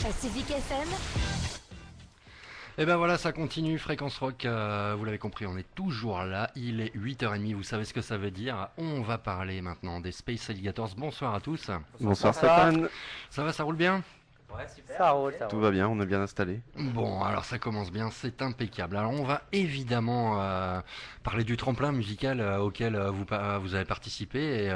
Pacific FM. Et ben voilà, ça continue, Fréquence Rock, vous l'avez compris, on est toujours là, il est 8h30, vous savez ce que ça veut dire. On va parler maintenant des Space Alligators. Bonsoir à tous. Bonsoir Stéphane. Ça va, ça roule bien? Ouais, super. Ça roule. Tout va bien, on est bien installé. Bon, alors ça commence bien, c'est impeccable. Alors on va évidemment parler du tremplin musical auquel vous avez participé et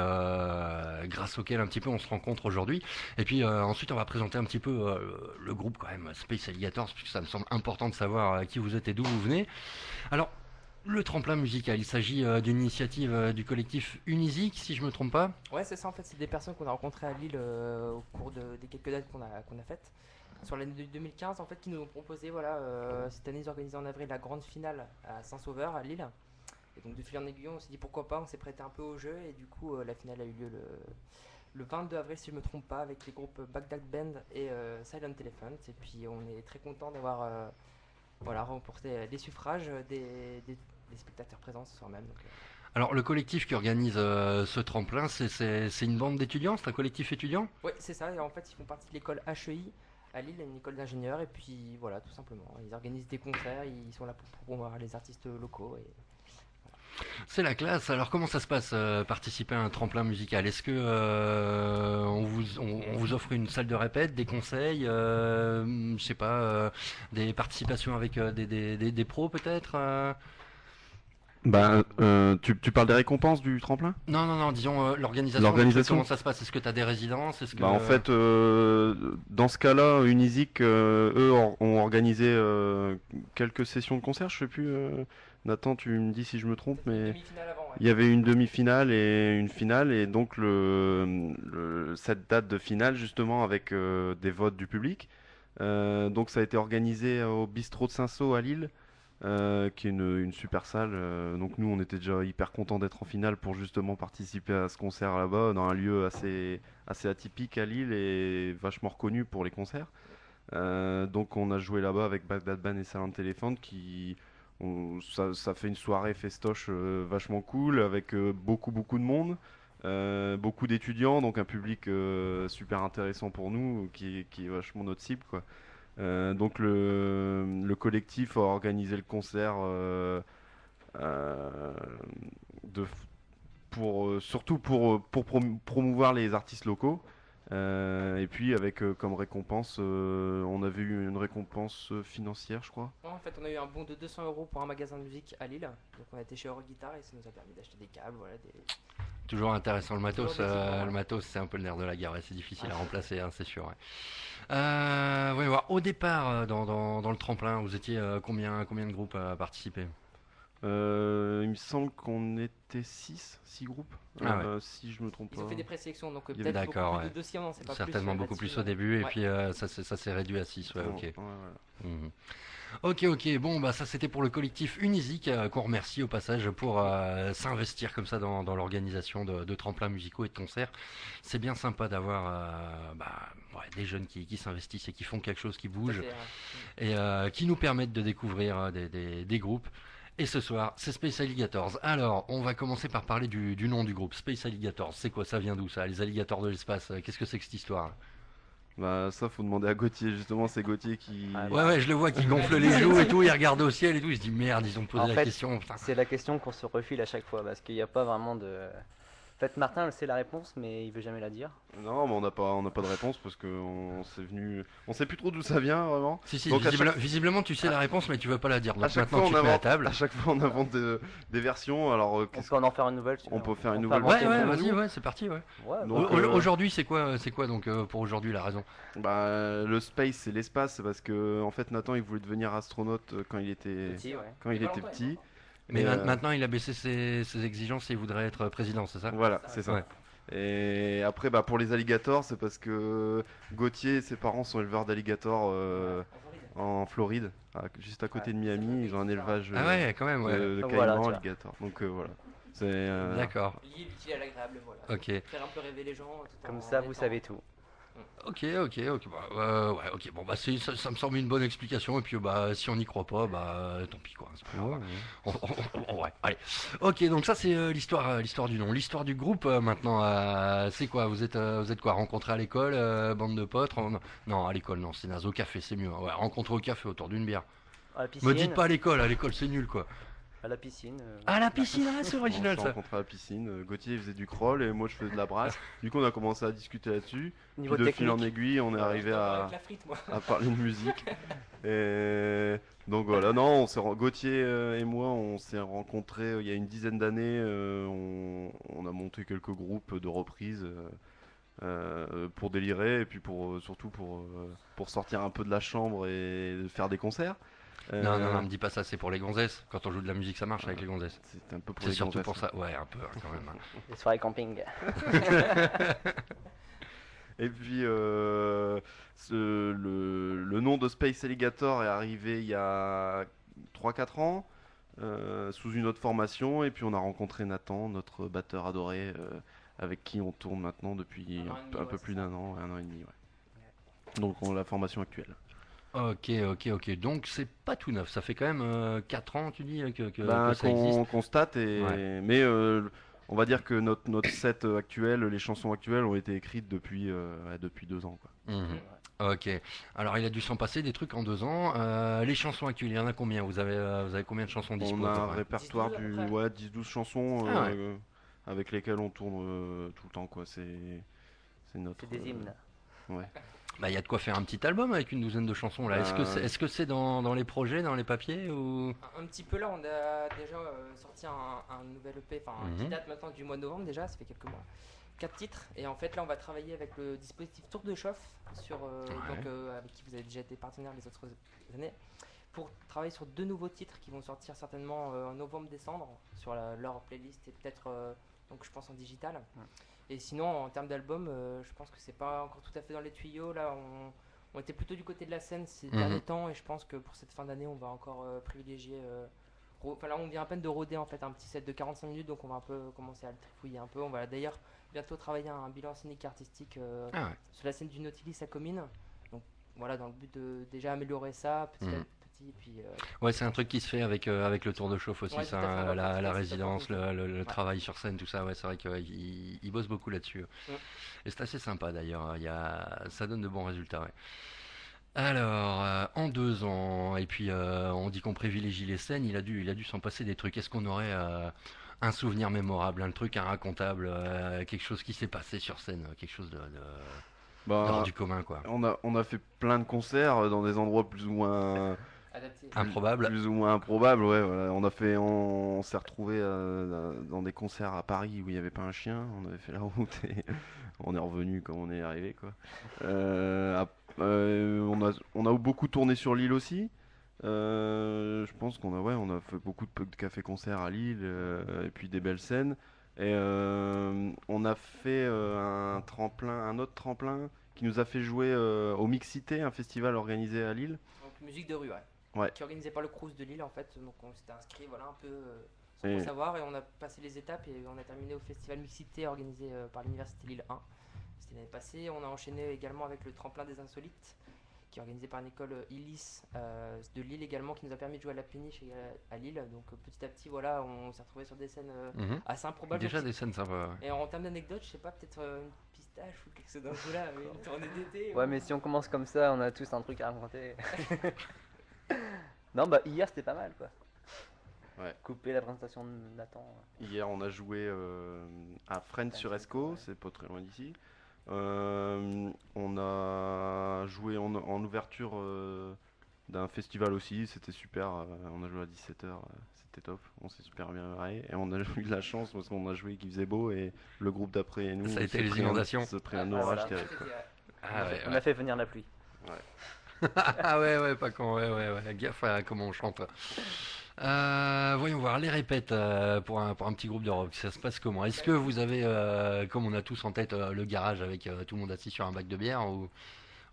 grâce auquel un petit peu on se rencontre aujourd'hui. Et puis ensuite on va présenter un petit peu le groupe quand même, Space Alligators, puisque ça me semble important de savoir qui vous êtes et d'où vous venez. Alors, le tremplin musical, il s'agit d'une initiative du collectif Unisic, si je me trompe pas. Ouais, c'est ça, en fait, c'est des personnes qu'on a rencontrées à Lille au cours des quelques dates qu'on a faites. Sur l'année 2015, en fait, qui nous ont proposé, voilà, cette année, ils organisaient en avril la grande finale à Saint-Sauveur, à Lille. Et donc, de fil en aiguille, on s'est dit pourquoi pas, on s'est prêté un peu au jeu, et du coup, la finale a eu lieu le 22 avril, si je me trompe pas, avec les groupes Bagdad Band et Silent Elephant. Et puis, on est très content d'avoir remporté les suffrages des spectateurs présents ce soir même. Donc, Alors, le collectif qui organise ce tremplin, c'est une bande d'étudiants, c'est un collectif étudiant? ouais, c'est ça. Et en fait, ils font partie de l'école HEI à Lille, une école d'ingénieurs. Et puis voilà, tout simplement. Ils organisent des concerts, ils sont là pour promouvoir les artistes locaux. Et C'est la classe. Alors, comment ça se passe, participer à un tremplin musical? Est-ce que on vous offre une salle de répète, des conseils, je sais pas, des participations avec des pros peut-être Tu parles des récompenses du tremplin? Non, disons l'organisation. L'organisation. Comment ça se passe? Est-ce que tu as des résidences? Est-ce que... En fait, dans ce cas-là, Unisic, eux, ont organisé quelques sessions de concert, je sais plus. Nathan, tu me dis si je me trompe, mais demi-finale avant, ouais. il y avait une demi-finale et une finale, et donc cette date de finale, justement, avec des votes du public. Donc ça a été organisé au Bistrot de Saint-Saul à Lille. Qui est une super salle. Donc nous, on était déjà hyper contents d'être en finale pour justement participer à ce concert là-bas, dans un lieu assez atypique à Lille et vachement reconnu pour les concerts. Donc on a joué là-bas avec Bagdad Ban et Silent Elephant ça fait une soirée festoche vachement cool avec beaucoup de monde. Beaucoup d'étudiants, donc un public super intéressant pour nous, qui est vachement notre cible, quoi. Donc le collectif a organisé le concert de, surtout pour promouvoir les artistes locaux. Et puis avec comme récompense, on avait eu une récompense financière, je crois. Ouais, en fait, on a eu un bon de 200 € pour un magasin de musique à Lille. Donc on a été chez Euroguitar et ça nous a permis d'acheter des câbles, voilà, Toujours intéressant le matos. Toujours des équipements, ouais. Le matos, c'est un peu le nerf de la guerre. Ouais, c'est difficile à remplacer, hein, c'est sûr. Ouais. Voyons voir. Au départ, dans le tremplin, vous étiez combien de groupes à participer? Il me semble qu'on était 6 groupes, Ah ouais. si je me trompe Ils pas. ont fait des présélections, donc Il y avait- peut-être D'accord, beaucoup plus ouais. de dossiers, on n'en sait pas Certainement plus, beaucoup plus là-dessus, au début, et ouais. puis ça s'est réduit à 6. Ouais, ok. Ouais, voilà. Mhm. Ok, bon, bah ça c'était pour le collectif Unisic, qu'on remercie au passage pour s'investir comme ça dans l'organisation de tremplins musicaux et de concerts. C'est bien sympa d'avoir des jeunes qui s'investissent et qui font quelque chose qui Tout à bouge fait, ouais. et qui nous permettent de découvrir des groupes. Et ce soir, c'est Space Alligators. Alors, on va commencer par parler du nom du groupe. Space Alligators, c'est quoi? Ça vient d'où ça? Les alligators de l'espace, qu'est-ce que c'est que cette histoire? Bah ça faut demander à Gauthier, justement, c'est Gauthier qui... Ouais, je le vois qui gonfle les joues et tout, il regarde au ciel et tout, il se dit merde, ils ont posé En la fait, question. Putain. C'est la question qu'on se refile à chaque fois parce qu'il n'y a pas vraiment de. En fait, Martin sait la réponse, mais il veut jamais la dire. Non, mais on n'a pas de réponse parce que on sait plus trop d'où ça vient vraiment. Si, Donc, visiblement tu sais la réponse mais tu veux pas la dire. à Donc chaque maintenant fois tu on te mets à invente, table. à chaque fois on invente des versions. Alors On peut en faire une nouvelle. si On tu veux. peut faire une peut nouvelle inventer Ouais, une vas-y, nouvelle. ouais, c'est parti, ouais. Ouais, Donc, bah, Aujourd'hui, c'est quoi donc pour aujourd'hui la raison? bah le space c'est l'espace, c'est parce que en fait Nathan il voulait devenir astronaute quand il était petit, ouais. petit. Mais Et, maintenant il a baissé ses exigences et il voudrait être président, c'est ça? Voilà, c'est ça. Ouais. Et après, bah, pour les alligators, c'est parce que Gauthier et ses parents sont éleveurs d'alligators en Floride, juste à côté de Miami. Ils ont un élevage Ah ouais, quand même, ouais. de Ah, caïmans voilà, tu vois. alligators. Donc voilà. D'accord. Lié l'utile à l'agréable, voilà. Ok. Faire un peu rêver les gens. Tout Comme en ça, vous étant- savez tout. Ok, ouais, ok. Bon, bah, ça me semble une bonne explication. Et puis, bah, si on n'y croit pas, bah, tant pis, quoi. C'est pas grave. Ouais, ouais. Ouais, allez. Ok, donc ça, c'est l'histoire du nom. L'histoire du groupe, maintenant, c'est quoi? Vous êtes quoi? Rencontrés à l'école, bande de potes? Non, à l'école, non, c'est naze. Au café, c'est mieux. Ouais, rencontrés au café autour d'une bière. À la Me dites piscine, pas à l'école, c'est nul, quoi. à la piscine. À la piscine, ah, c'est On original, s'est ça. rencontrés à la piscine. Gauthier il faisait du crawl et moi je faisais de la brasse. Du coup, on a commencé à discuter là-dessus. Niveau Puis de fil en technique, aiguille, on est arrivé Avec la frite, moi. à parler de musique. Et donc voilà, non, Gauthier et moi, on s'est rencontrés il y a une dizaine d'années. On a monté quelques groupes de reprises pour délirer et puis surtout pour sortir un peu de la chambre et faire des concerts. Non, me dis pas ça, c'est pour les gonzesses. Quand on joue de la musique, ça marche avec les gonzesses. C'est un peu pour C'est les surtout gonzesses, pour ça. Ouais, un peu, hein, quand même. les soirées camping. Et puis le nom de Space Alligator est arrivé il y a 3 4 ans sous une autre formation et puis on a rencontré Nathan, notre batteur adoré avec qui on tourne maintenant depuis Un an et demi, un peu ouais, plus c'est ça. d'un an, 1 an et demi. Ouais. Donc on a la formation actuelle. Ok. Donc c'est pas tout neuf. Ça fait quand même 4 ans, tu dis, Ben, que ça existe. qu'on constate Ouais. mais on va dire que notre set actuel, les chansons actuelles ont été écrites depuis 2 ans quoi. Mhm. Ok. Alors il a dû s'en passer des trucs en 2 ans. Les chansons actuelles, il y en a combien? Vous avez combien de chansons dispo On a à peu un près? répertoire 10-12 à peu du près. ouais 10-12 chansons Ah ouais. avec lesquelles on tourne tout le temps quoi. C'est notre C'est des hymnes. ouais. Bah il y a de quoi faire un petit album avec une douzaine de chansons là. Ben, Est-ce que c'est dans les projets, dans les papiers ou? Un petit peu là, on a déjà sorti un nouvel EP, enfin qui Mhm. date maintenant du mois de novembre déjà, ça fait quelques mois. 4 titres, et en fait là on va travailler avec le dispositif Tour de Chauffe, Ouais. avec qui vous avez déjà été partenaire les autres années, pour travailler sur 2 nouveaux titres qui vont sortir certainement en novembre-décembre sur leur playlist et peut-être donc je pense en digital. Et sinon en termes d'album, je pense que c'est pas encore tout à fait dans les tuyaux. Là on était plutôt du côté de la scène ces Mhm. derniers temps, et je pense que pour cette fin d'année on va encore privilégier. Enfin là on vient à peine de roder en fait un petit set de 45 minutes, donc on va un peu commencer à le trifouiller un peu. On va d'ailleurs bientôt travailler un bilan scénique artistique Ah ouais. sur la scène du Nautilus à Comines. Donc voilà, dans le but de déjà améliorer ça petit à Mhm. petit. Puis, Ouais, c'est un truc qui se fait avec le tour de chauffe aussi, Ouais, ça, tout à fait, on va la continuer cette résidence, opportunité. le Ouais. travail sur scène, tout ça. Ouais, c'est vrai qu'il bosse beaucoup là-dessus. Mm. Et c'est assez sympa d'ailleurs. Ça donne de bons résultats. Ouais. Alors, en 2 ans, et puis on dit qu'on privilégie les scènes, il a dû s'en passer des trucs. Est-ce qu'on aurait un souvenir mémorable, un truc inracontable, quelque chose qui s'est passé sur scène, quelque chose d'hors Bah, du commun, quoi. on a fait plein de concerts dans des endroits plus ou moins Adapté. Improbable. plus ou moins improbables. Ouais, voilà. On s'est retrouvé dans des concerts à Paris où il n'y avait pas un chien. On avait fait la route et on est revenu comme on est arrivé quoi. On a beaucoup tourné sur Lille aussi. Je pense on a fait beaucoup de cafés-concerts à Lille et puis des belles scènes. Et on a fait un autre tremplin qui nous a fait jouer au Mixité, un festival organisé à Lille. Donc musique de rue, ouais. Ouais. Qui est organisée par le Crous de Lille en fait. Donc on s'était inscrit voilà un peu sans Et- trop savoir, et on a passé les étapes et on a terminé au festival Mixité organisé par l'université Lille 1. C'était l'année passée. On a enchaîné également avec le tremplin des insolites, qui est organisé par une école Illis de Lille également, qui nous a permis de jouer à la péniche à Lille. Donc petit à petit voilà, on s'est retrouvé sur des scènes Mhm. assez improbables. Déjà Donc, des scènes sympas. Ouais. et en termes d'anecdotes, je sais pas, peut-être une pistache ou quelque chose dans ce là, une tournée d'été. Ouais, mais si on commence comme ça, on a tous un truc à raconter. Non, bah hier c'était pas mal quoi. Ouais. Couper la présentation de Nathan. Hier, on a joué à Fresnes-sur-Escaut, Ouais. c'est pas très loin d'ici. On a joué en ouverture d'un festival aussi, c'était super. On a joué à 17h, c'était top. On s'est super bien marré. Et on a eu de la chance parce qu'on a joué qu'il faisait beau et le groupe d'après et nous, Ça a été s'est les pris inondations. se pris un Ah, orage voilà. terrible, quoi. Ah ouais, On a fait venir la pluie. Ah ouais, pas con, ouais. Gaffe à comment on chante. Voyons voir, les répètes pour un petit groupe de rock, ça se passe comment? Est-ce que vous avez, comme on a tous en tête, le garage avec tout le monde assis sur un bac de bière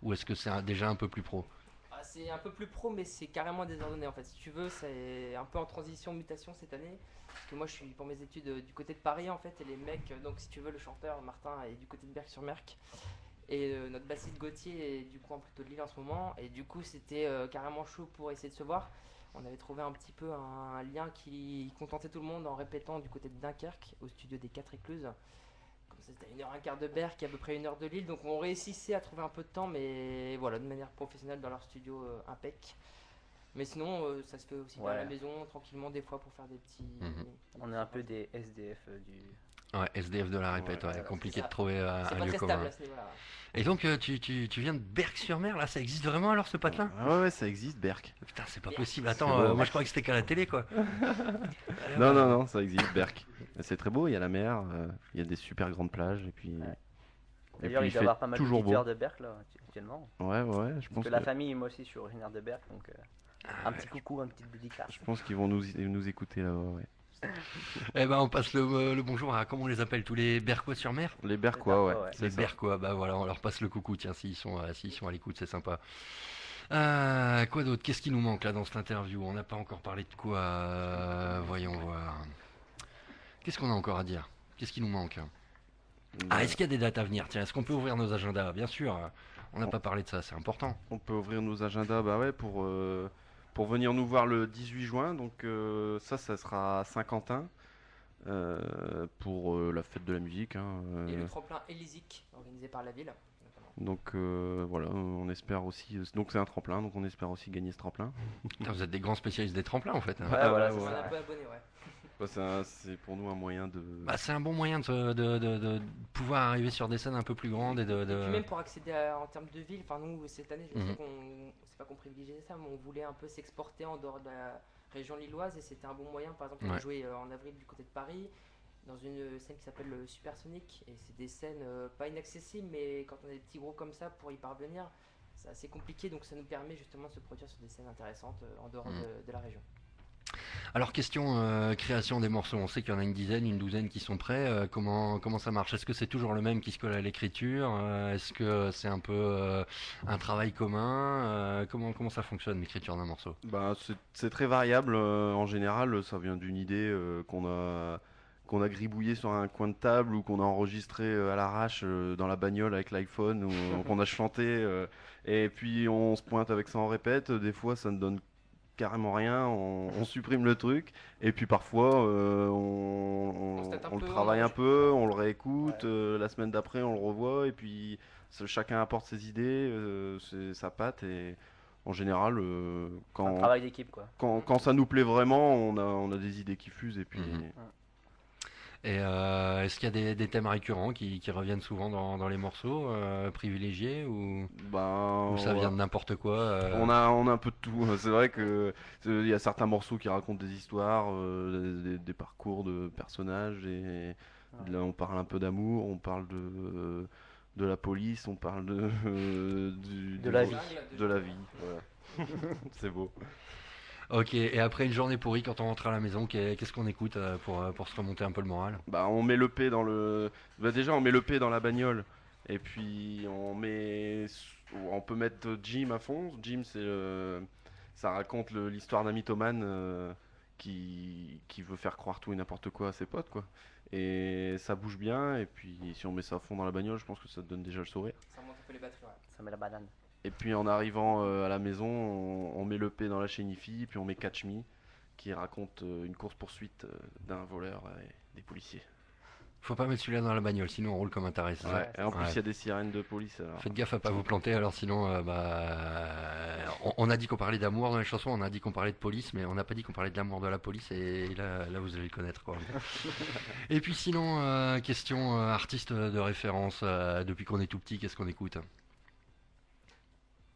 ou est-ce que c'est déjà un peu plus pro? Ah, c'est un peu plus pro, mais c'est carrément désordonné en fait. Si tu veux, c'est un peu en transition, mutation cette année. Parce que moi, je suis pour mes études du côté de Paris en fait, et les mecs, donc si tu veux, le chanteur Martin est du côté de Berck-sur-Merc. Et notre bassiste Gauthier est du coup plutôt de Lille en ce moment. Et du coup, c'était carrément chaud pour essayer de se voir. On avait trouvé un petit peu un lien qui contentait tout le monde en répétant du côté de Dunkerque, au studio des 4 Écluses. Comme ça, c'était à 1h15 de Berck et à peu près 1 heure de Lille. Donc on réussissait à trouver un peu de temps, mais voilà, de manière professionnelle dans leur studio impec. Mais sinon, ça se fait aussi bien à la maison, tranquillement, des fois pour faire des petits. On est un peu des SDF du. Ouais, SDF de la répète, ouais, compliqué de trouver un C'est pas lieu très commun. stable à ce niveau-là. Et donc, tu viens de Berck-sur-Mer, là, ça existe vraiment alors ce patelin? Ouais, ça existe, Berck. Putain, c'est pas Berck. possible. C'est Attends, beau. moi je croyais que c'était qu'à la télé, quoi. Non, ça existe, Berck. C'est très beau, il y a la mer, il y a des super grandes plages, et puis. Et D'ailleurs, puis il doit y avoir pas mal toujours beau. d'auditeurs de Berck là actuellement. Ouais, je Parce pense que la famille, moi aussi, je suis originaire de Berck, donc un petit coucou, un petit dédicace. je pense qu'ils vont nous écouter là-bas, ouais. Eh ben, on passe le bonjour à, comment on les appelle, tous les Berquois-sur-Mer? Les Berquois, ouais. Berquois, c'est Les ça. Berquois, bah voilà, on leur passe le coucou, tiens, s'ils sont à l'écoute, c'est sympa. Quoi d'autre? Qu'est-ce qui nous manque là dans cette interview? On n'a pas encore parlé de quoi? Voyons voir. Qu'est-ce qu'on a encore à dire? Qu'est-ce qui nous manque? Ah, est-ce qu'il y a des dates à venir? Tiens, est-ce qu'on peut ouvrir nos agendas? Bien sûr, on n'a pas parlé de ça, c'est important. On peut ouvrir nos agendas, bah ouais, pour venir nous voir le 18 juin. Donc ça sera à Saint-Quentin pour la fête de la musique, hein, Et le tremplin Élisique, organisé par la ville. Notamment. Donc voilà, on espère aussi. Donc c'est un tremplin, donc on espère aussi gagner ce tremplin. Putain, vous êtes des grands spécialistes des tremplins en fait. Ouais, Ah, voilà, ouais, c'est On est ça. un peu abonné, ouais. Ouais, c'est pour nous un moyen de. Bah, c'est un bon moyen de pouvoir arriver sur des scènes un peu plus grandes et Et puis même pour accéder en termes de ville, enfin nous cette année je sais Mhm. c'est pas qu'on privilégiait ça, mais on voulait un peu s'exporter en dehors de la région lilloise et c'était un bon moyen. Par exemple, on a Ouais. joué en avril du côté de Paris dans une scène qui s'appelle le Supersonic et c'est des scènes pas inaccessibles, mais quand on a des petits groupes comme ça pour y parvenir, c'est assez compliqué, donc ça nous permet justement de se produire sur des scènes intéressantes en dehors de la région. Alors, question création des morceaux, on sait qu'il y en a une dizaine, une douzaine qui sont prêts. Comment ça marche? Est-ce que c'est toujours le même qui se colle à l'écriture? Est-ce que c'est un peu un travail commun? Comment ça fonctionne l'écriture d'un morceau? Bah, c'est très variable. En général, ça vient d'une idée qu'on a gribouillée sur un coin de table ou qu'on a enregistré à l'arrache dans la bagnole avec l'iPhone ou qu'on a chanté. Et puis on se pointe avec ça en répète. Des fois, ça ne donne carrément rien. On supprime le truc. Et puis parfois, On se tâte un on le peu, travaille on un peu, on le réécoute. Ouais. La semaine d'après, on le revoit. Et puis chacun apporte ses idées, sa patte. Et en général, Un quand, travail d'équipe, quoi. quand ça nous plaît vraiment, on a des idées qui fusent et puis Mhm. Et est-ce qu'il y a des thèmes récurrents qui reviennent souvent dans les morceaux privilégiés ou ça vient de n'importe quoi on a un peu de tout. C'est vrai que il y a certains morceaux qui racontent des histoires, des parcours de personnages et là on parle un peu d'amour, on parle de la police, on parle De la vie. de la vie. Voilà. C'est beau. Ok, et après une journée pourrie, quand on rentre à la maison, qu'est-ce qu'on écoute pour se remonter un peu le moral? Bah, on met l'EP dans le. Bah, déjà, on met l'EP dans la bagnole. Et puis, on peut mettre Jim à fond. Jim, ça raconte l'histoire d'un mythomane qui veut faire croire tout et n'importe quoi à ses potes, quoi. Et ça bouge bien. Et puis, si on met ça à fond dans la bagnole, je pense que ça te donne déjà le sourire. Ça remonte un peu les batteries, ouais. Ça met la banane. Et puis, en arrivant à la maison, on met l'EP dans la chaîne IFI. Puis, on met Catch Me, qui raconte une course-poursuite d'un voleur et des policiers. Faut pas mettre celui-là dans la bagnole, sinon on roule comme un taré. C'est ça? Ouais, et en plus, il Ouais. y a des sirènes de police. Alors. Faites gaffe à pas vous planter, alors sinon, on a dit qu'on parlait d'amour dans les chansons, on a dit qu'on parlait de police, mais on n'a pas dit qu'on parlait de l'amour de la police, et là vous allez le connaître, quoi. Et puis sinon, question artiste de référence, depuis qu'on est tout petit, qu'est-ce qu'on écoute?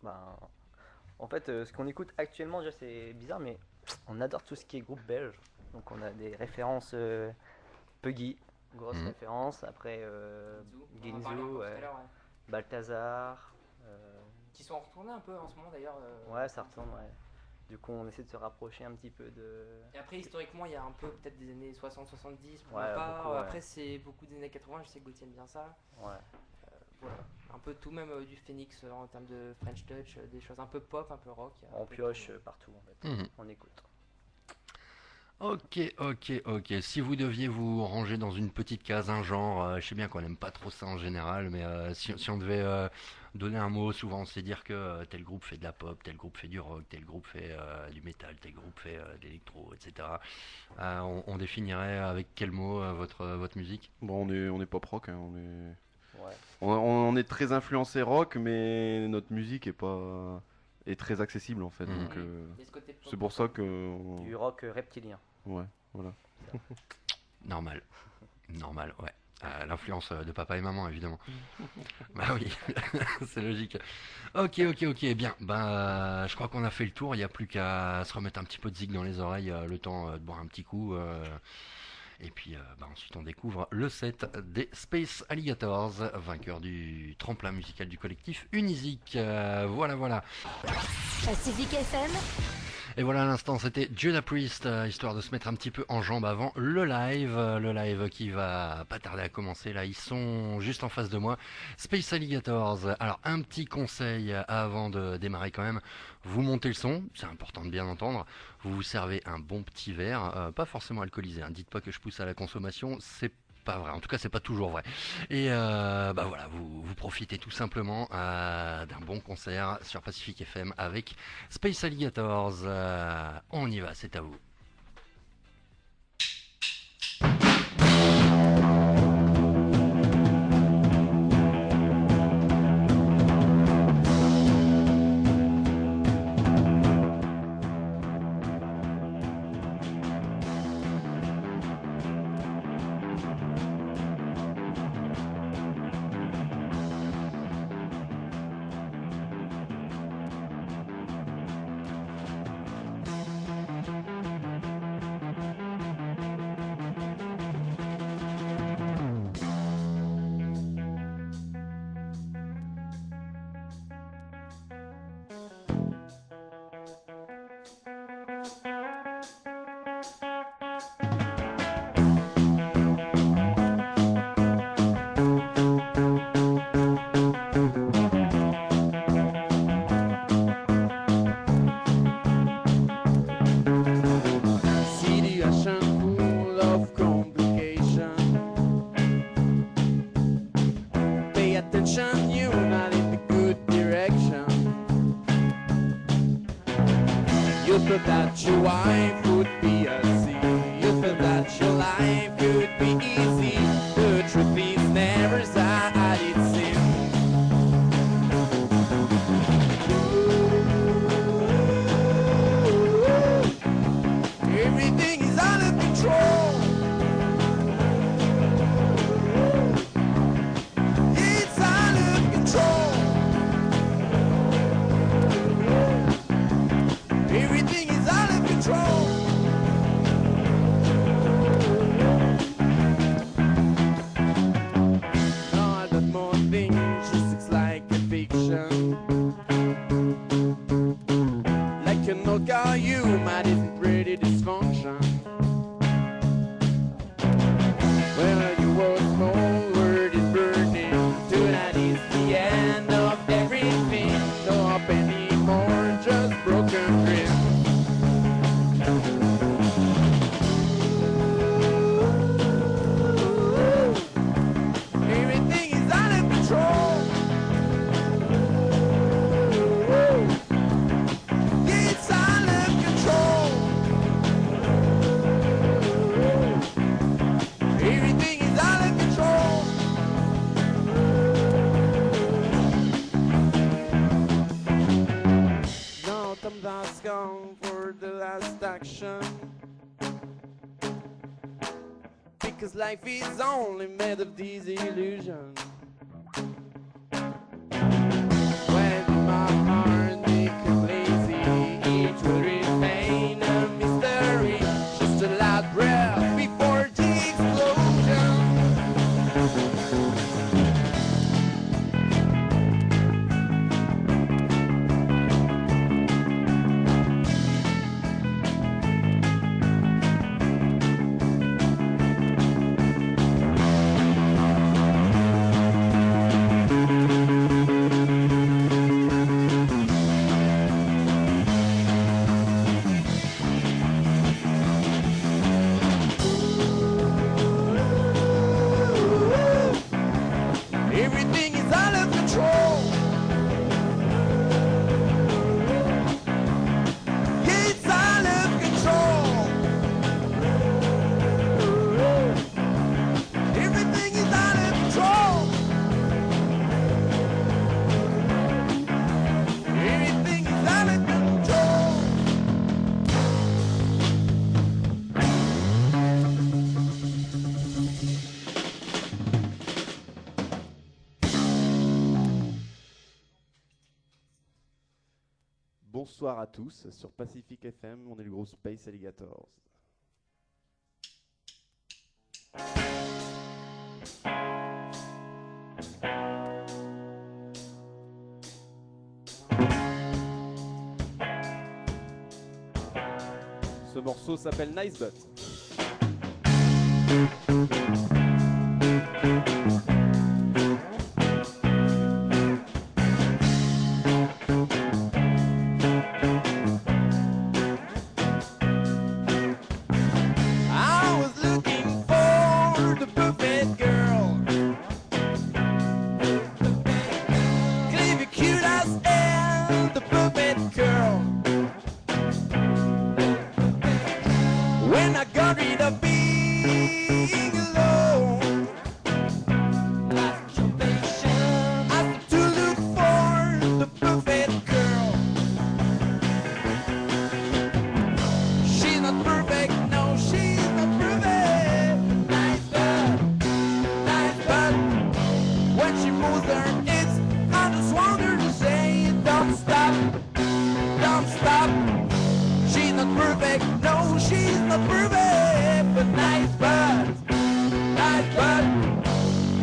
Ben, en fait, ce qu'on écoute actuellement, déjà c'est bizarre, mais on adore tout ce qui est groupe belge. Donc on a des références Puggy, grosse Mhm. référence. Après Ginzu, on en parlait un peu Ginzu, tout ouais. à l'heure, ouais. Balthazar. Qui sont retournés un peu en ce moment d'ailleurs. Ouais, ça retourne, ouais. Du coup, on essaie de se rapprocher un petit peu de. Et après, historiquement, il y a un peu peut-être des années 60-70 pour Ouais, ma part. beaucoup, ouais. Après, c'est beaucoup des années 80, je sais que Gauthier aime bien ça. Ouais. Voilà, un peu tout, même du Phoenix en termes de French Touch, des choses un peu pop, un peu rock. On pioche partout, en fait. Mhm. On écoute. Ok. Si vous deviez vous ranger dans une petite case, un genre, je sais bien qu'on n'aime pas trop ça en général, mais si on devait donner un mot, souvent on sait dire que tel groupe fait de la pop, tel groupe fait du rock, tel groupe fait du métal, tel groupe fait de l'électro, etc. On définirait avec quel mot votre musique? Bon, on est pop rock, hein, Ouais. on est très influencé rock, mais notre musique est très accessible en fait. Mhm. Donc Il y a ce côté pop c'est pour ça que Du rock reptilien. ouais, voilà. Normal. Normal, ouais. L'influence de papa et maman, évidemment. Bah oui, c'est logique. Ok, bien. Bah, je crois qu'on a fait le tour. Il n'y a plus qu'à se remettre un petit peu de zig dans les oreilles, le temps de boire un petit coup. Et puis, bah, ensuite, on découvre le set des Space Alligators, vainqueurs du tremplin musical du collectif Unizik. Voilà. Pacific FM. Et voilà, à l'instant, c'était Judas Priest, histoire de se mettre un petit peu en jambe avant le live qui va pas tarder à commencer. Là, ils sont juste en face de moi. Space Alligators. Alors, un petit conseil avant de démarrer quand même. Vous montez le son, c'est important de bien entendre. Vous vous servez un bon petit verre, pas forcément alcoolisé. Hein. Dites pas que je pousse à la consommation, c'est pas vrai. En tout cas, c'est pas toujours vrai. Et bah voilà, vous profitez tout simplement d'un bon concert sur Pacific FM avec Space Alligators. On y va, c'est à vous. Life is only made of these illusions. When my heart becomes lazy, it will remain a mystery. Just a loud breath before the explosion. bonsoir à tous sur Pacific FM, on est le groupe Space Alligators. Ce morceau s'appelle Nice Butt. I was looking for the perfect girl. Cleavy cute as and the perfect girl. When I got rid of being alone, I had to look for the perfect girl. She's not perfect, no, she's not perfect. Nice but when she moves her hips, I just want her to say, don't stop, don't stop. She's not perfect, no, she's not perfect, but nice but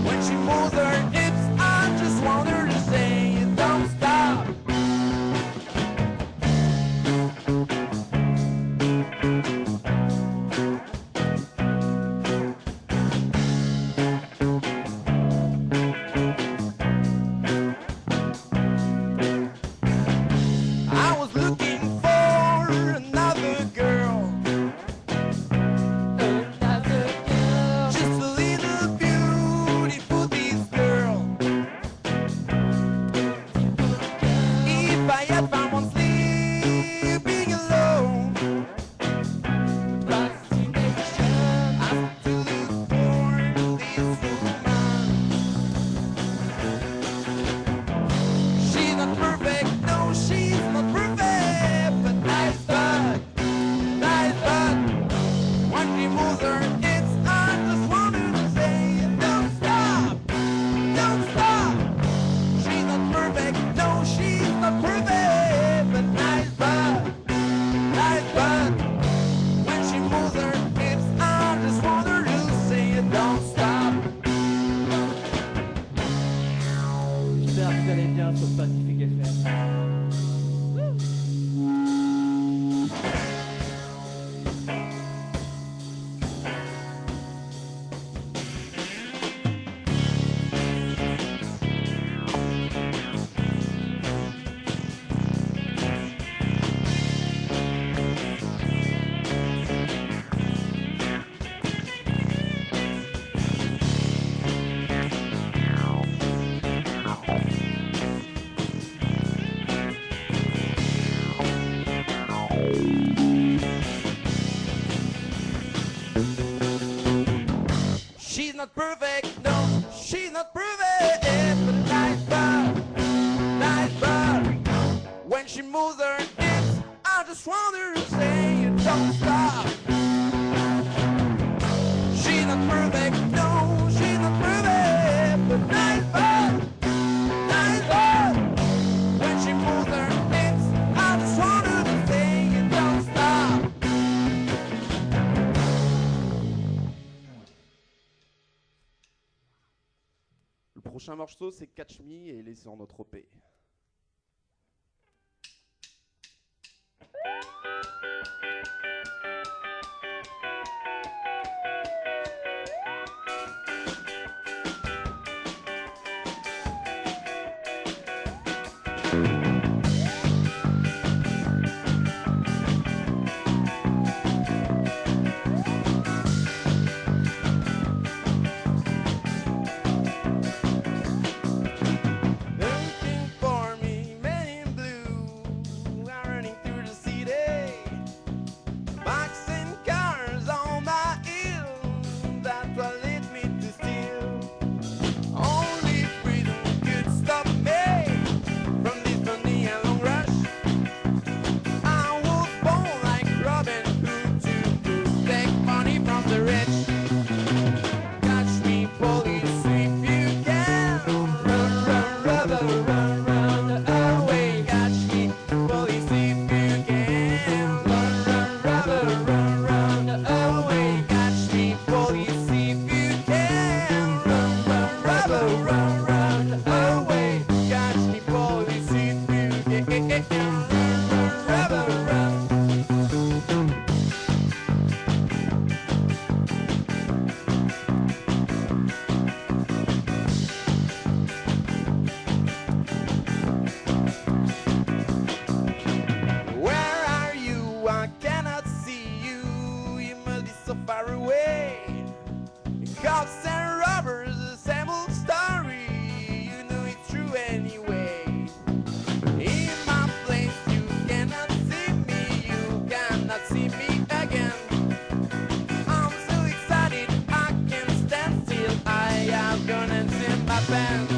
when she moves her hips, I just want her to say, don't stop. I was looking for another girl. Just a little beautiful this girl. If I had found one sleeping alone, I have to look for this woman. She's not perfect, no, she's not perfect, but nice but when she moves her hips, I just want her to say, don't stop, don't stop. She's not perfect, no, she's not perfect, but nice but when she moves her hips, I just want her to say, don't stop. J'espère que vous allez bien sur Pacific FM. She's not perfect, no, she's not perfect, but nice but when she moves her hips, I just want her to say, don't stop. She's not perfect, no, she's not perfect, but nice but when she moves her hips, I just want her to say, don't stop. Le prochain morceau c'est Catch Me et il est sur notre OP. Looking for me, men in blue are running through the city. Bikes and cars on my hill, that's what led me to steal. Only freedom could stop me from this so far away. Cops and robbers, the same old story. You know it's true anyway. In my place, you cannot see me. You cannot see me again. I'm so excited, I can't stand still. I have guns in my pants.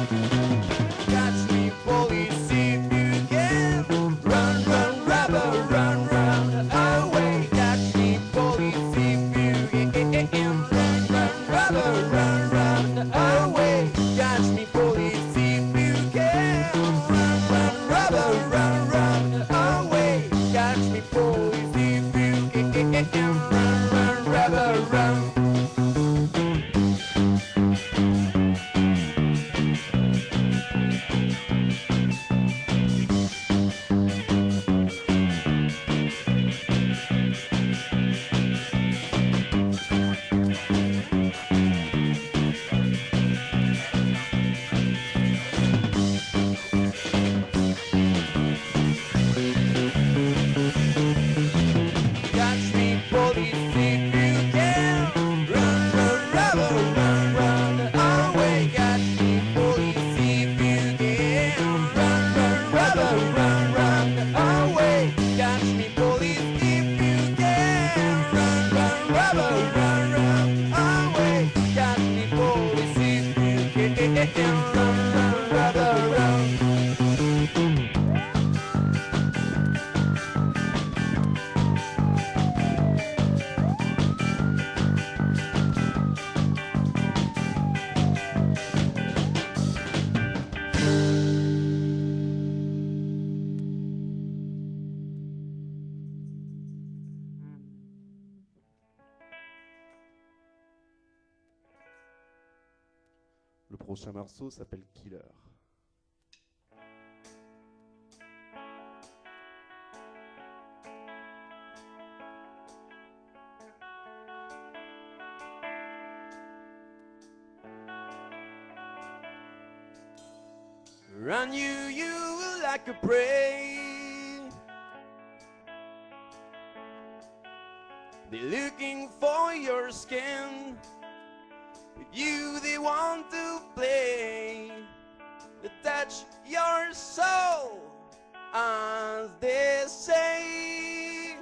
Catch me, police, if you can. Run, run, robber, run, run away. Catch me, police, if you can. Run, run, robber, run, run away. Catch me, police, if you can. Run, run, robber, run, run away. Catch me, police, if you can. Run, run, robber, run. Catch me, police, if you can. Run, run, robber, run, run away. Catch me, police, if you can. Run, run, robber, run, run away. Catch me, police, if you can. Run, run, robber, run, run away. Catch me, police, if you can. Run, run, robber, run. Le prochain morceau s'appelle Killer. Run you like a prey. They're looking for your skin. With you they want to play. They touch your soul, as they say,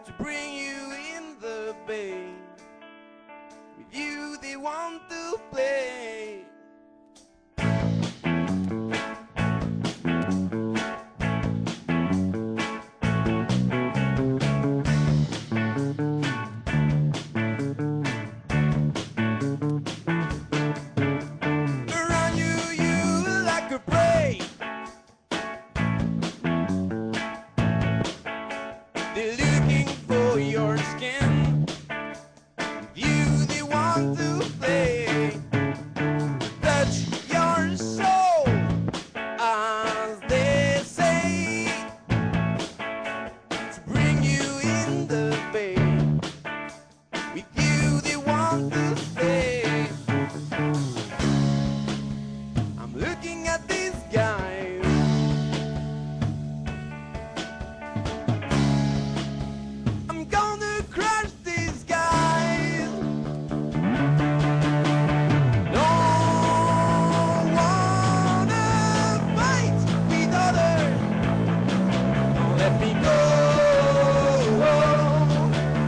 to bring you in the bay. With you they want to play. Run you like a prey. They're looking for your skin. With you they want to play. Touch your soul, as they say, to bring you in the bay. With you they want to stay. I'm looking at these guys. I'm gonna crush these guys. Don't wanna fight with others. Don't let me go.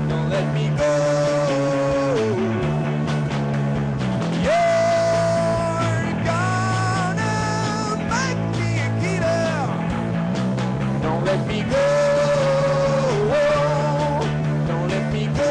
Don't let me go. You're gonna make me a killer. Don't let me go. Don't let me go.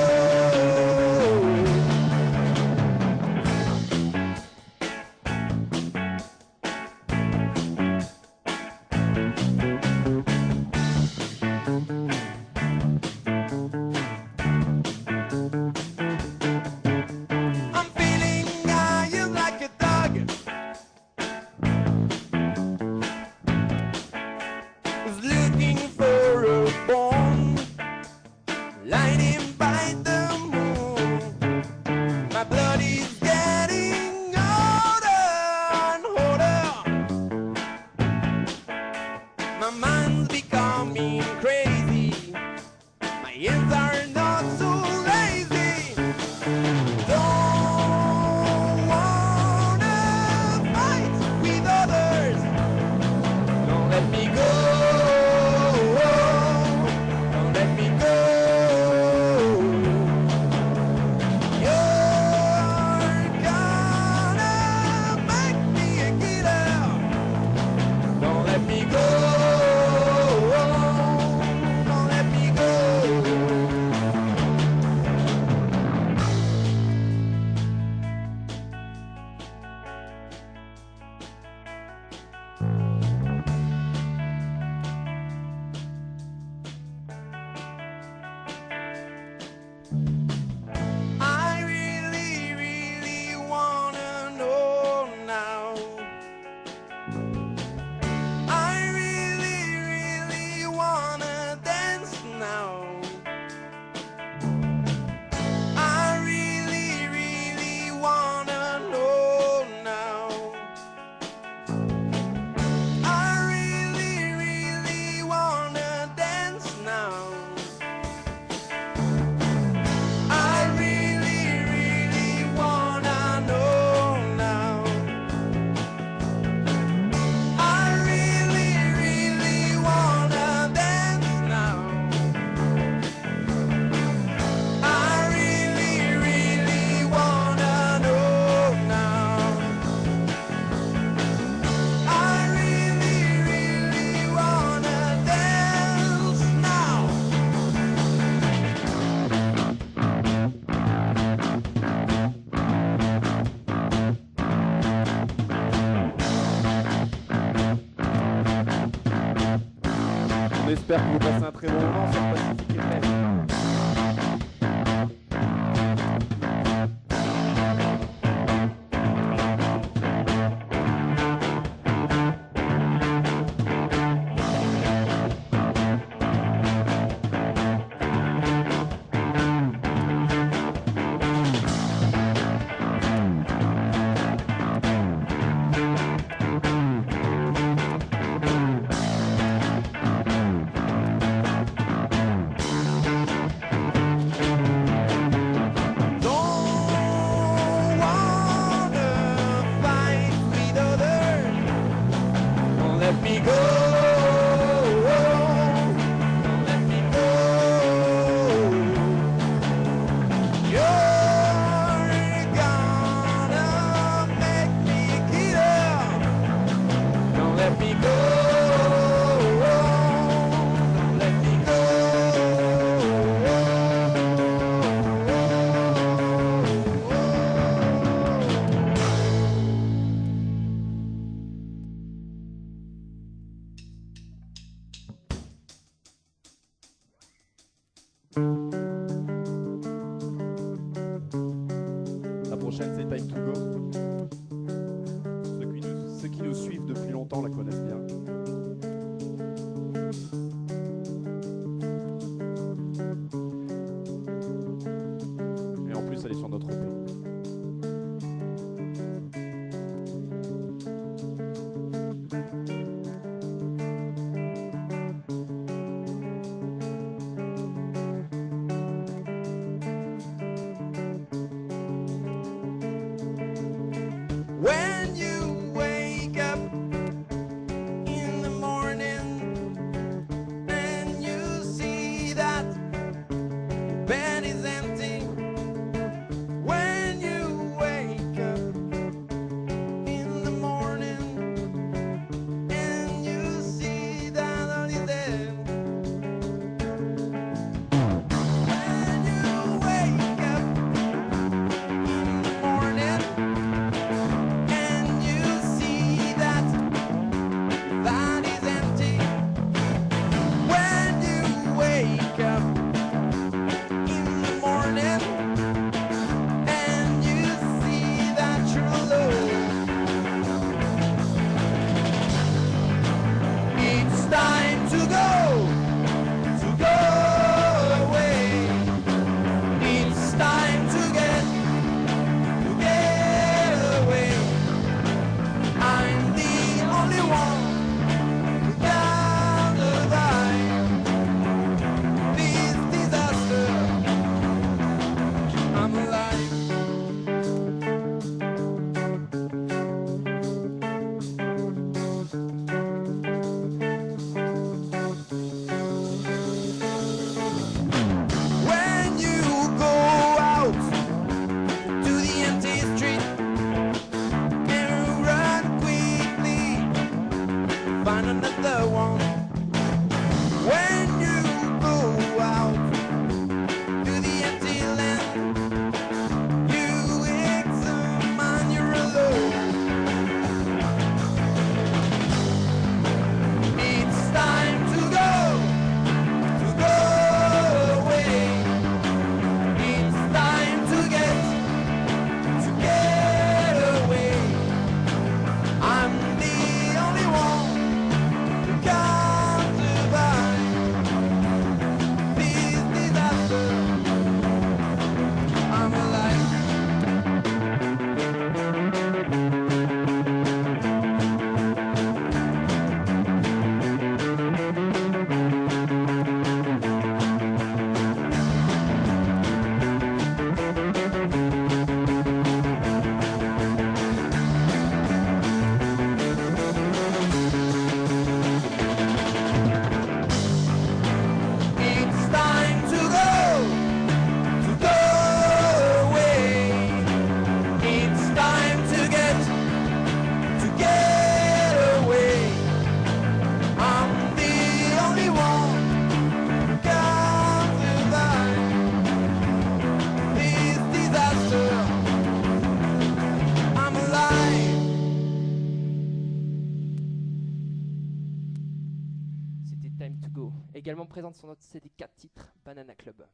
J'espère que vous passez un très bon moment sur Pacific FM. La prochaine, c'est Time to Go. Ceux qui nous suivent depuis longtemps la connaissent bien. Et en plus, elle est sur notre plan. When you wake up in the morning and you see that bed is empty, when également présente sur notre CD 4 titres Banana Club.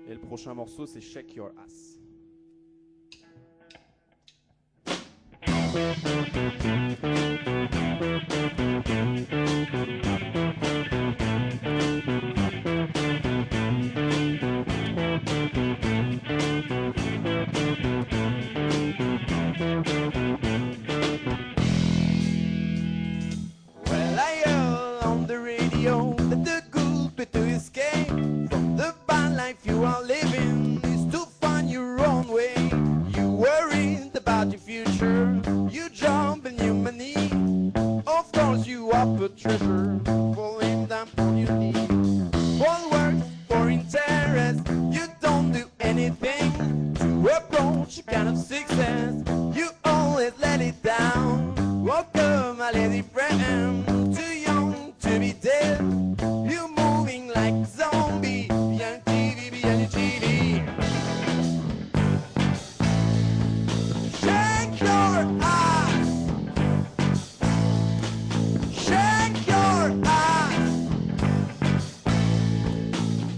Et le prochain morceau, c'est Shake Your Ass. Well, I heard on the radio that the good way to escape from the bad life you are living is to find your own way. You worried about your future, you jump and you money. Of course you up a treasure, falling down on your knee. For work, for interest, you don't do anything to approach a kind of success. You always let it down. Welcome, my lady friend. Too young to be dead. You moving like a zombie behind TV, behind your TV. Shake your ass. Shake your ass.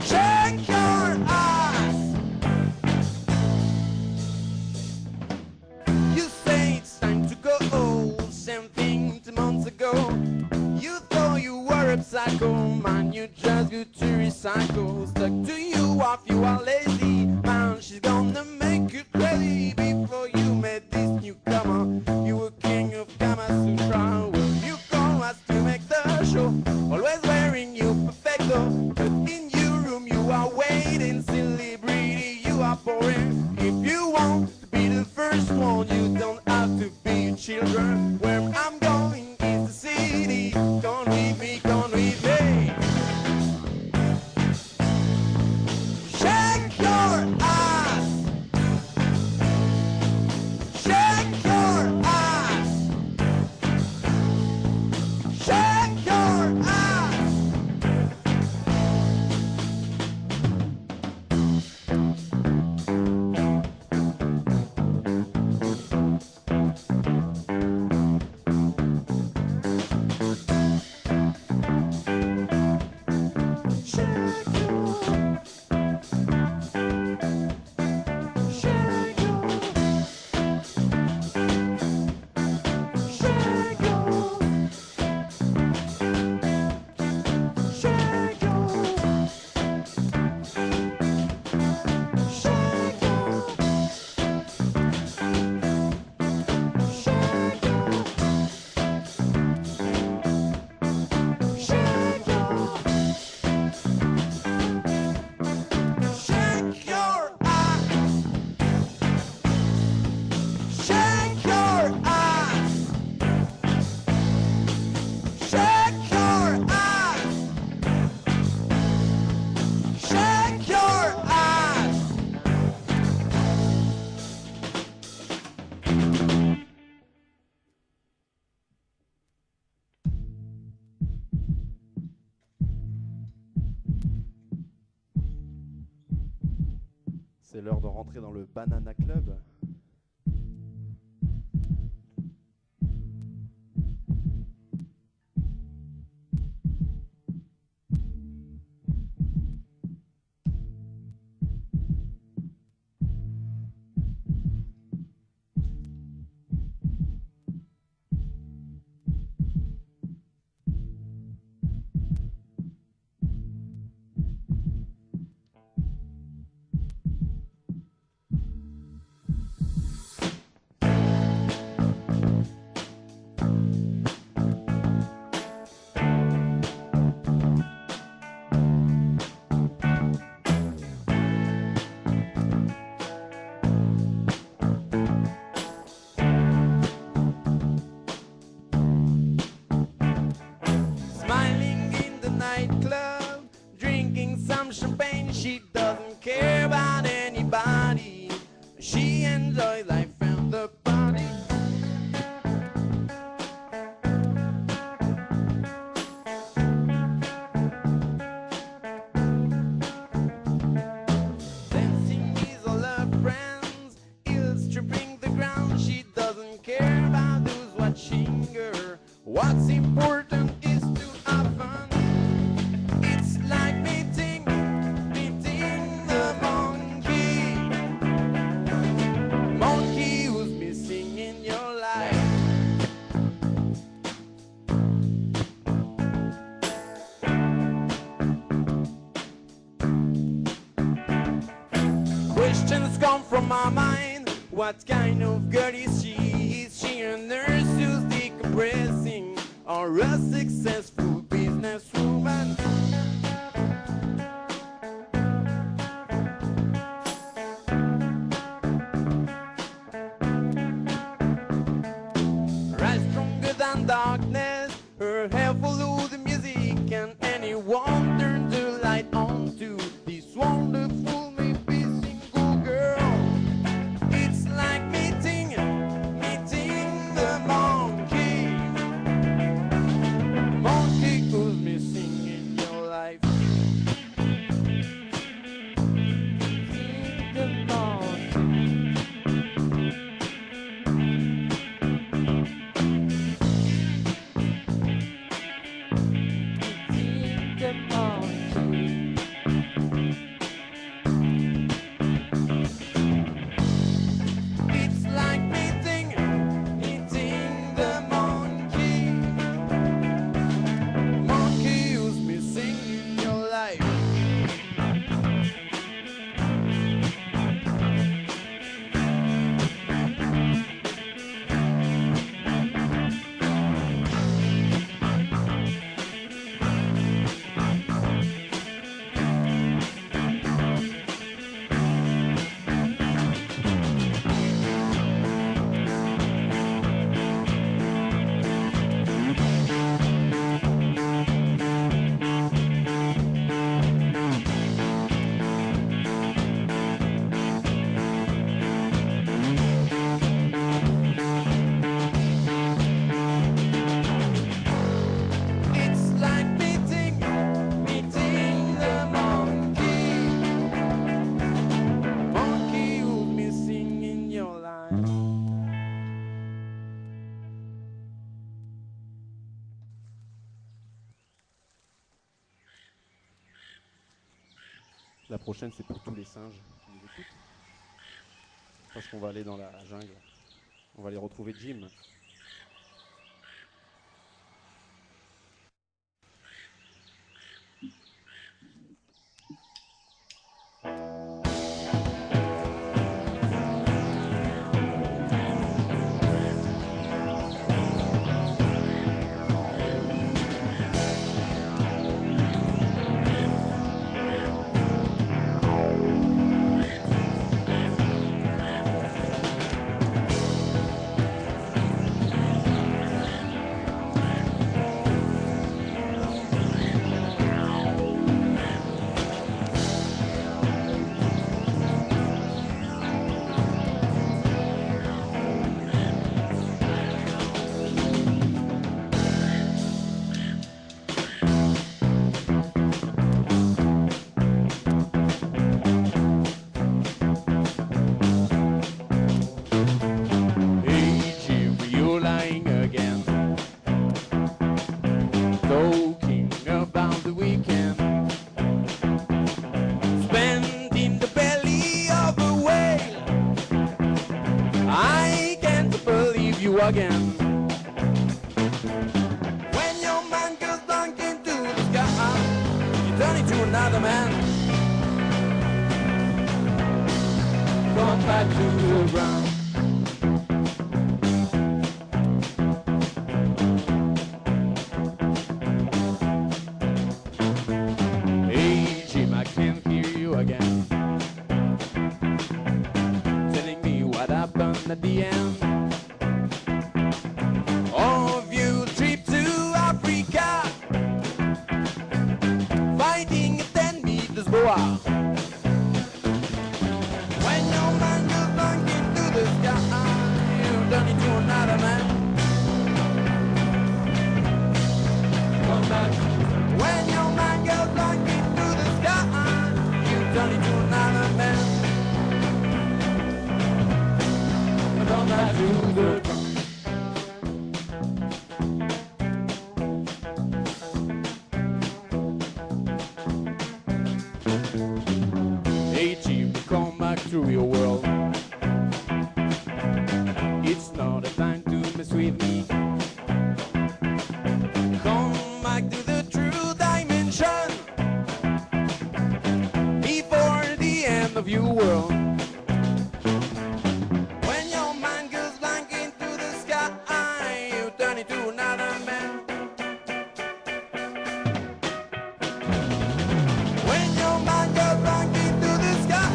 Shake your ass. You say it's time to go. Same thing 2 months ago. You thought you were a psycho, man. You just go to recycle. Stuck to you if you are lazy, man. She's gonna make you crazy. Before you met this newcomer, you were king of Kama Sutra. Well, you come as to make the show, always wearing your perfecto. But in your room you are waiting, celebrity, you are boring. If you want to be the first one, you don't have to be children. Where I'm going is the city. Come with me, come with me. Shake your ass. Shake your ass. Shake your ass. C'est l'heure de rentrer dans le Banana Club. Smiling in the nightclub, drinking some champagne. She doesn't care about anybody. She enjoys life and the party. Dancing with all her friends, heels stripping the ground. She doesn't care about who's watching her. What's important is to have fun. It's like meeting the monkey. Monkey who's missing in your life. Questions come from my mind. What kind of girl is she? Is she a nurse who's decompressing, or a successful businesswoman? Rise stronger than darkness, her hair follow the music, and anyone turn the light on to this wonderful, maybe single girl. It's like meeting the monkey. Monkey who's missing in your life. The monkey. The monkey. It's like meeting the monkey. Monkey who's missing in your life. It's like meeting the monkey. Monkey who's missing in your life. La prochaine, c'est pour tous les singes qui nous écoutent. Parce qu'on va aller dans la jungle. On va aller retrouver Jim. Hey Jim, you're lying again, talking about the weekend spent in the belly of a whale. I can't believe you again. When your man goes down into the sky, you turn into another man. Come back to the ground. Hey Jim, I can't hear you again, telling me what happened at the end of your trip to Africa, fighting a 10 meters boa. When your man goes back into the sky, you turn into another man. Come back. When your man goes back into the sky, you turn into another man. Come back to the ground. through your world. It's not a time to mess with me. Come back to the true dimension before the end of your world. When your mind goes blank into the sky, you turn into another man. When your mind goes blank into the sky,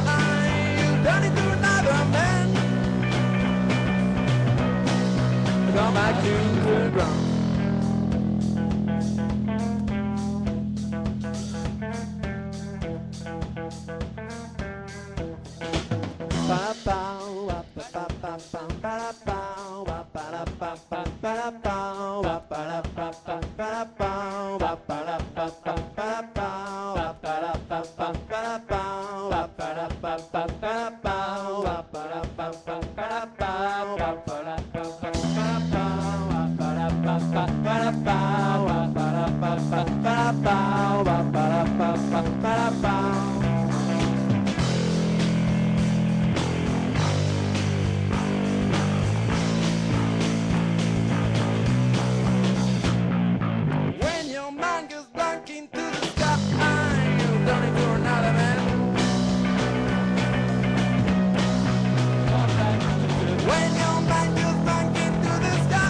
you turn into another man. Come back to the ground. When your mind goes blank into the sky, you turn into another man. When your mind goes blank into the sky,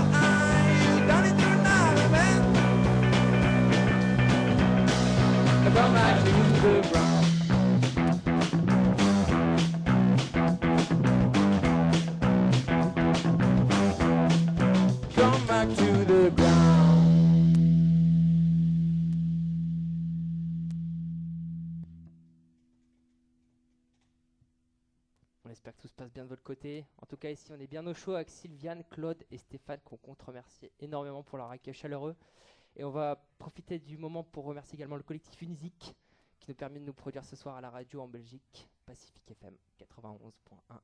you turn into another man. Come back to the ground. Come back to the ground. On espère que tout se passe bien de votre côté. En tout cas, ici, on est bien au chaud avec Sylviane, Claude et Stéphane qu'on compte remercier énormément pour leur accueil chaleureux. Et on va profiter du moment pour remercier également le collectif Unisic qui nous permet de nous produire ce soir à la radio en Belgique, Pacific FM 91.1.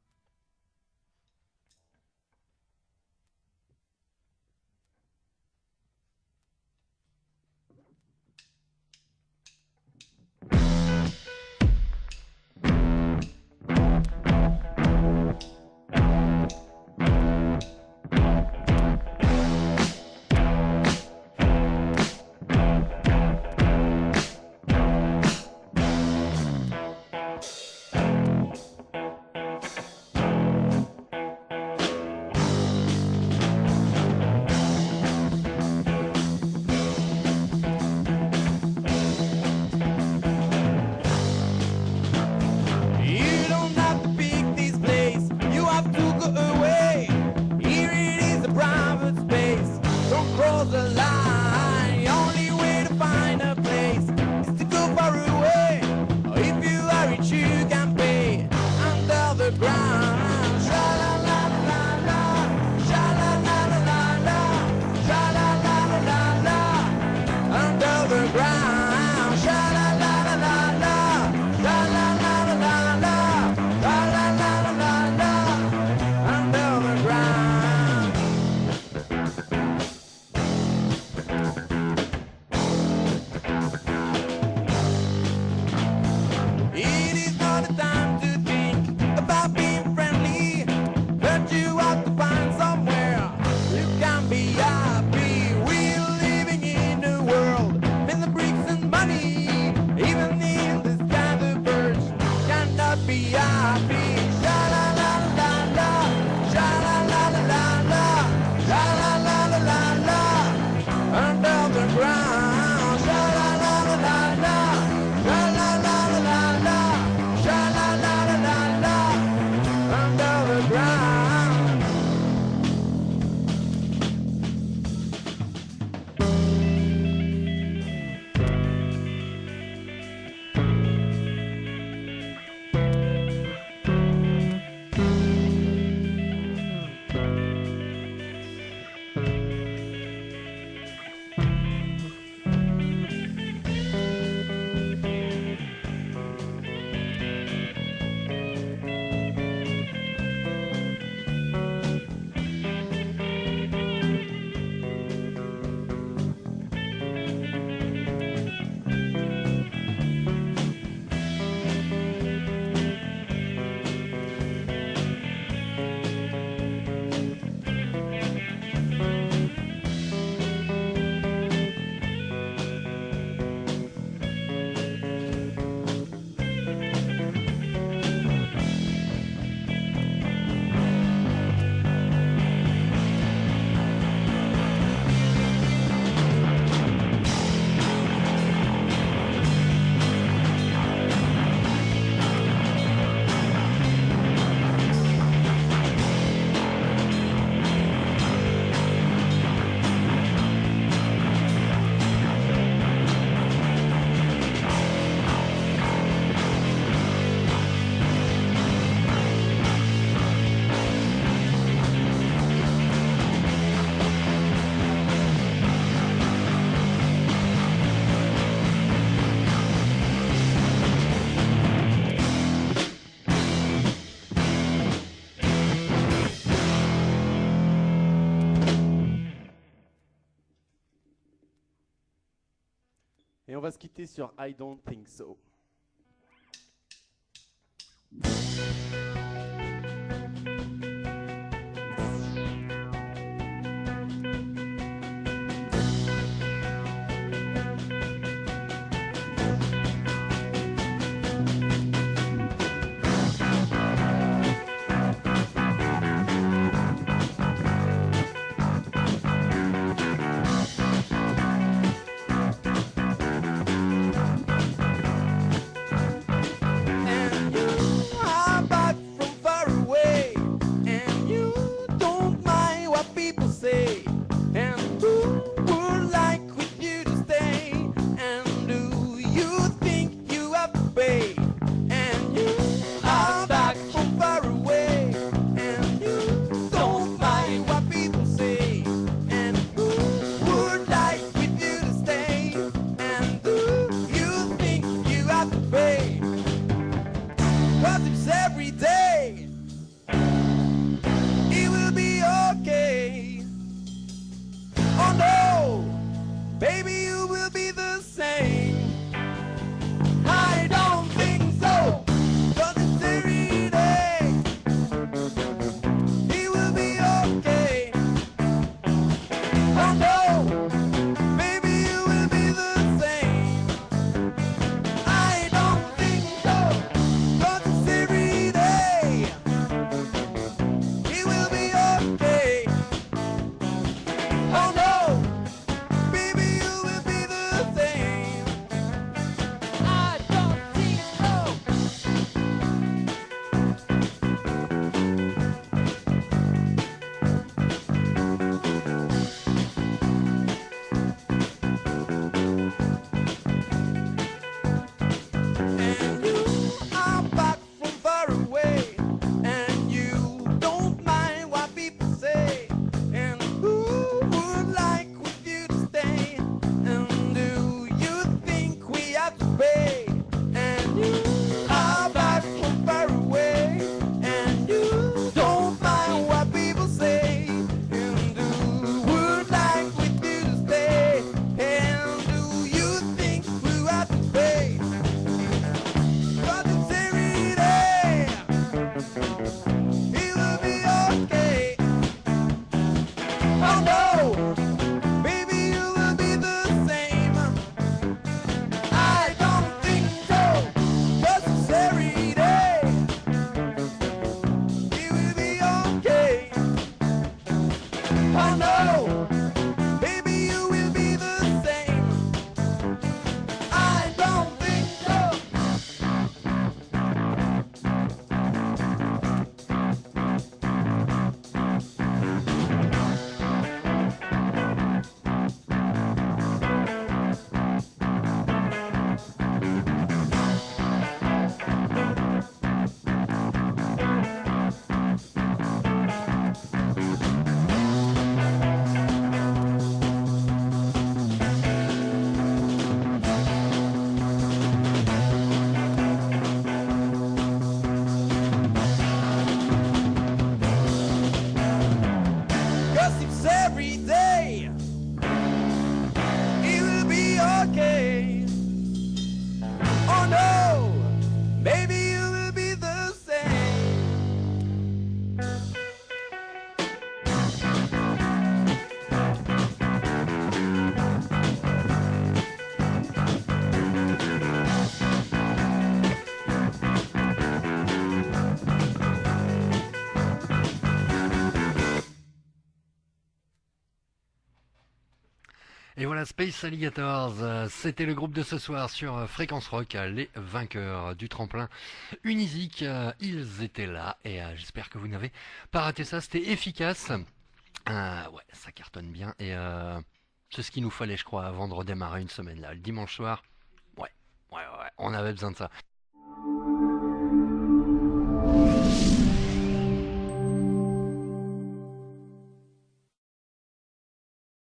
on va se quitter sur I Don't Think So. Et voilà, Space Alligators, c'était le groupe de ce soir sur Fréquence Rock, les vainqueurs du tremplin Unisic, ils étaient là et j'espère que vous n'avez pas raté ça, c'était efficace, ouais, ça cartonne bien et c'est ce qu'il nous fallait je crois avant de redémarrer une semaine là, le dimanche soir, ouais, on avait besoin de ça.